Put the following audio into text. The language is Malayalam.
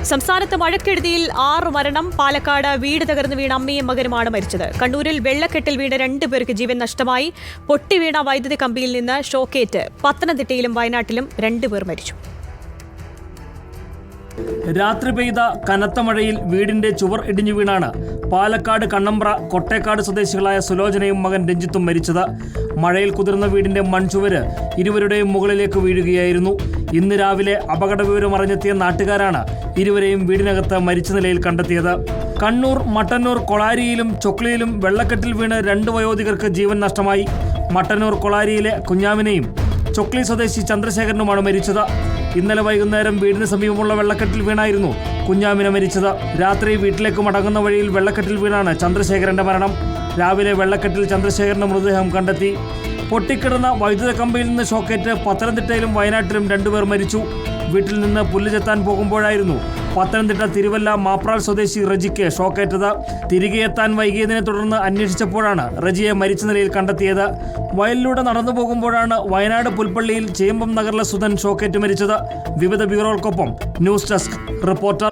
സംസ്ഥാനത്ത് മഴക്കെടുതിയിൽ 6 മരണം. പാലക്കാട് വീട് തകർന്ന് വീണ അമ്മയും മകനുമാണ് മരിച്ചത്. കണ്ണൂരിൽ വെള്ളക്കെട്ടിൽ വീണ് 2 പേർക്ക് ജീവൻ നഷ്ടമായി. പൊട്ടിവീണ വൈദ്യുതി കമ്പിയിൽ നിന്ന് ഷോക്കേറ്റ് പത്തനംതിട്ടയിലും വയനാട്ടിലും 2 പേർ മരിച്ചു. രാത്രി പെയ്ത കനത്ത മഴയിൽ വീടിന്റെ ചുവർ ഇടിഞ്ഞു വീണാണ് പാലക്കാട് കണ്ണമ്പ്ര കൊട്ടേക്കാട് സ്വദേശികളായ സുലോചനയും മകൻ രഞ്ജിത്തും മരിച്ചത്. മഴയിൽ കുതിർന്ന വീടിന്റെ മൺചുവര് ഇരുവരുടെയും മുകളിലേക്ക് വീഴുകയായിരുന്നു. ഇന്ന് രാവിലെ അപകട വിവരം അറിഞ്ഞെത്തിയ നാട്ടുകാരാണ് ഇരുവരെയും വീടിനകത്ത് മരിച്ച നിലയിൽ കണ്ടെത്തിയത്. കണ്ണൂർ മട്ടന്നൂർ കൊളാരിയിലും ചൊക്ലിയിലും വെള്ളക്കെട്ടിൽ വീണ് 2 വയോധികർക്ക് ജീവൻ നഷ്ടമായി. മട്ടന്നൂർ കൊളാരിയിലെ കുഞ്ഞാമിനെയും ചൊക്ലി സ്വദേശി ചന്ദ്രശേഖരനുമാണ് മരിച്ചത്. ഇന്നലെ വൈകുന്നേരം വീടിന് സമീപമുള്ള വെള്ളക്കെട്ടിൽ വീണായിരുന്നു കുഞ്ഞാമിന മരിച്ചത്. രാത്രി വീട്ടിലേക്ക് മടങ്ങുന്ന വഴിയിൽ വെള്ളക്കെട്ടിൽ വീണാണ് ചന്ദ്രശേഖരന്റെ മരണം. രാവിലെ വെള്ളക്കെട്ടിൽ ചന്ദ്രശേഖരന്റെ മൃതദേഹം കണ്ടെത്തി. പൊട്ടിക്കിടന്ന വൈദ്യുത കമ്പിയിൽ നിന്ന് ഷോക്കേറ്റ് പത്തനംതിട്ടയിലും വയനാട്ടിലും 2 പേർ മരിച്ചു. വീട്ടിൽ നിന്ന് പുല്ല് ചെത്താൻ പോകുമ്പോഴായിരുന്നു പത്തനംതിട്ട തിരുവല്ല മാപ്രാൾ സ്വദേശി റജിക്ക് ഷോക്കേറ്റത്. തിരികെ എത്താൻ വൈകിയതിനെ തുടർന്ന് അന്വേഷിച്ചപ്പോഴാണ് റജിയെ മരിച്ച നിലയിൽ കണ്ടെത്തിയത്. വയലിലൂടെ നടന്നു പോകുമ്പോഴാണ് വയനാട് പുൽപ്പള്ളിയിൽ ചേമ്പം നഗറിലെ സുധൻ ഷോക്കേറ്റ് മരിച്ചത്. വിവിധ ബ്യൂറോകൾക്കൊപ്പം ന്യൂസ് ഡെസ്ക് റിപ്പോർട്ടർ.